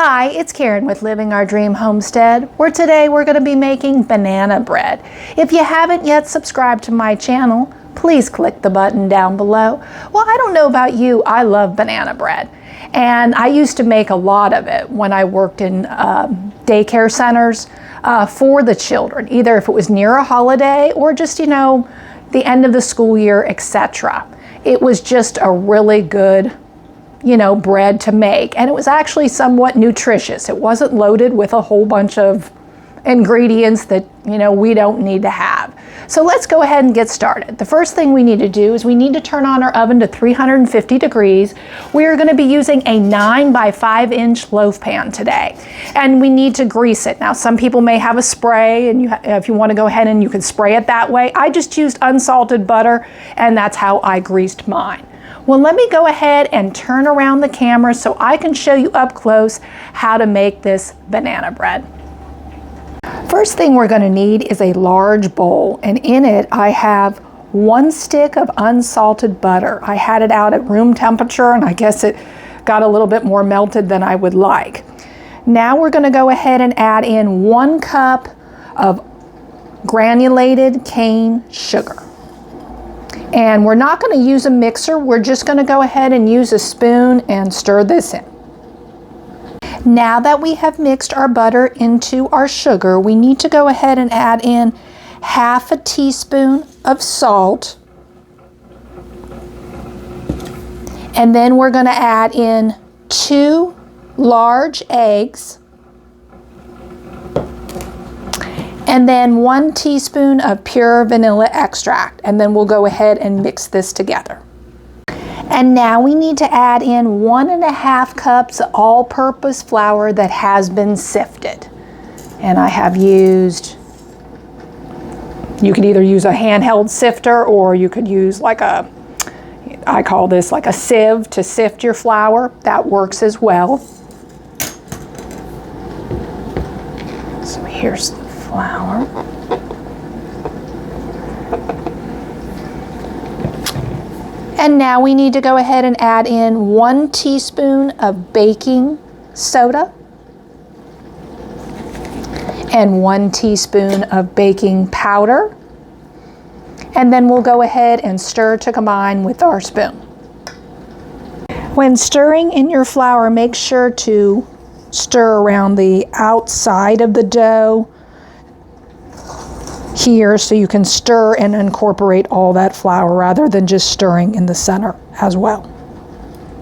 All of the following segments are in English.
Hi, it's Karen with Living Our Dream Homestead, where today we're going to be making banana bread. If you haven't yet subscribed to my channel, please click the button down below. Well, I don't know about you, I love banana bread. And I used to make a lot of it when I worked in daycare centers for the children, either if it was near a holiday or just, the end of the school year, etc. It was just a really good bread to make, and it was actually somewhat nutritious. It wasn't loaded with a whole bunch of ingredients that we don't need to have. So let's go ahead and get started. The first thing we need to do is we need to turn on our oven to 350 degrees. We are going to be using a 9 by 5 inch loaf pan today, and we need to grease it. Now some people may have a spray, and if you want to go ahead and you can spray it that way. I just used unsalted butter, and that's how I greased mine. Well, let me go ahead and turn around the camera so I can show you up close how to make this banana bread. First thing we're going to need is a large bowl, and in it I have 1 stick of unsalted butter. I had it out at room temperature, and I guess it got a little bit more melted than I would like. Now we're going to go ahead and add in 1 cup of granulated cane sugar. And we're not going to use a mixer, we're just going to go ahead and use a spoon and stir this in. Now that we have mixed our butter into our sugar, we need to go ahead and add in 1/2 teaspoon of salt. And then we're going to add in 2 large eggs. And then 1 teaspoon of pure vanilla extract, and then we'll go ahead and mix this together. And now we need to add in 1.5 cups of all-purpose flour that has been sifted. And I have used, you could either use a handheld sifter, or you could use I call this like a sieve to sift your flour. That works as well. So here's the flour. And now we need to go ahead and add in 1 teaspoon of baking soda and 1 teaspoon of baking powder. And then we'll go ahead and stir to combine with our spoon. When stirring in your flour, make sure to stir around the outside of the dough here, so you can stir and incorporate all that flour rather than just stirring in the center as well.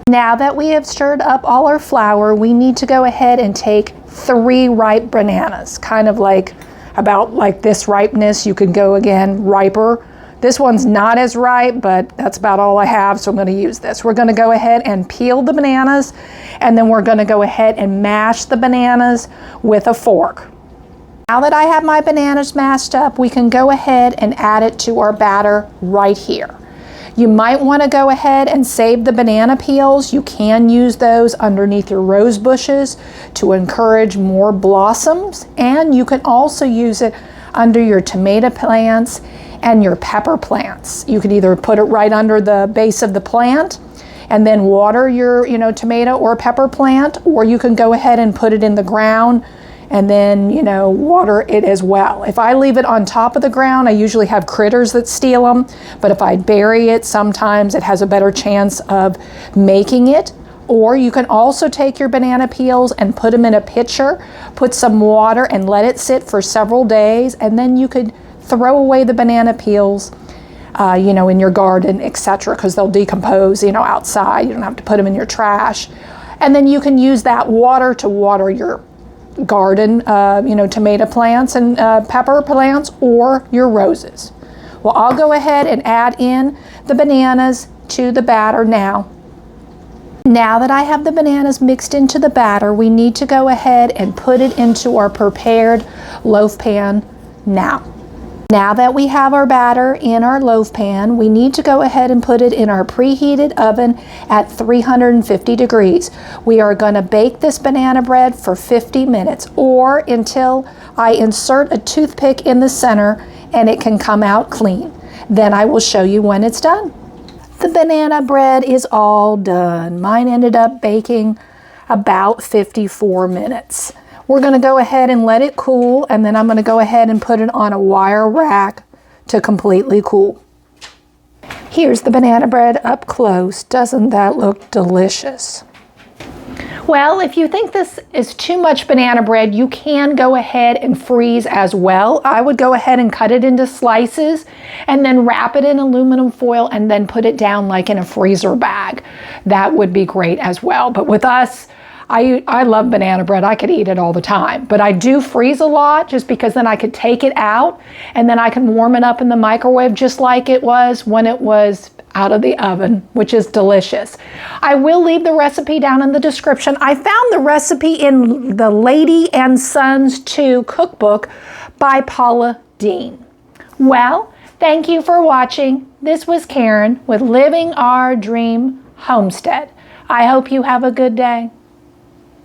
Now that we have stirred up all our flour, we need to go ahead and take 3 ripe bananas, kind of about like this ripeness. You can go again riper. This one's not as ripe, but that's about all I have, so I'm going to use this. We're going to go ahead and peel the bananas, and then we're going to go ahead and mash the bananas with a fork. Now that I have my bananas mashed up, we can go ahead and add it to our batter right here. You might want to go ahead and save the banana peels. You can use those underneath your rose bushes to encourage more blossoms, and you can also use it under your tomato plants and your pepper plants. You can either put it right under the base of the plant and then water your tomato or pepper plant, or you can go ahead and put it in the ground and then, water it as well. If I leave it on top of the ground, I usually have critters that steal them, but if I bury it, sometimes it has a better chance of making it. Or you can also take your banana peels and put them in a pitcher, put some water and let it sit for several days, and then you could throw away the banana peels, in your garden, etc., because they'll decompose, outside. You don't have to put them in your trash. And then you can use that water to water your garden, tomato plants and pepper plants, or your roses. Well, I'll go ahead and add in the bananas to the batter now. Now that I have the bananas mixed into the batter, we need to go ahead and put it into our prepared loaf pan now. Now that we have our batter in our loaf pan, we need to go ahead and put it in our preheated oven at 350 degrees. We are going to bake this banana bread for 50 minutes, or until I insert a toothpick in the center and it can come out clean. Then I will show you when it's done. The banana bread is all done. Mine ended up baking about 54 minutes. We're going to go ahead and let it cool, and then I'm going to go ahead and put it on a wire rack to completely cool. Here's the banana bread up close. Doesn't that look delicious? Well, if you think this is too much banana bread, you can go ahead and freeze as well. I would go ahead and cut it into slices and then wrap it in aluminum foil and then put it down like in a freezer bag. That would be great as well. But with us, I love banana bread. I could eat it all the time, but I do freeze a lot just because then I could take it out and then I can warm it up in the microwave just like it was when it was out of the oven, which is delicious. I will leave the recipe down in the description. I found the recipe in the Lady and Sons 2 cookbook by Paula Deen. Well, thank you for watching. This was Karen with Living Our Dream Homestead. I hope you have a good day.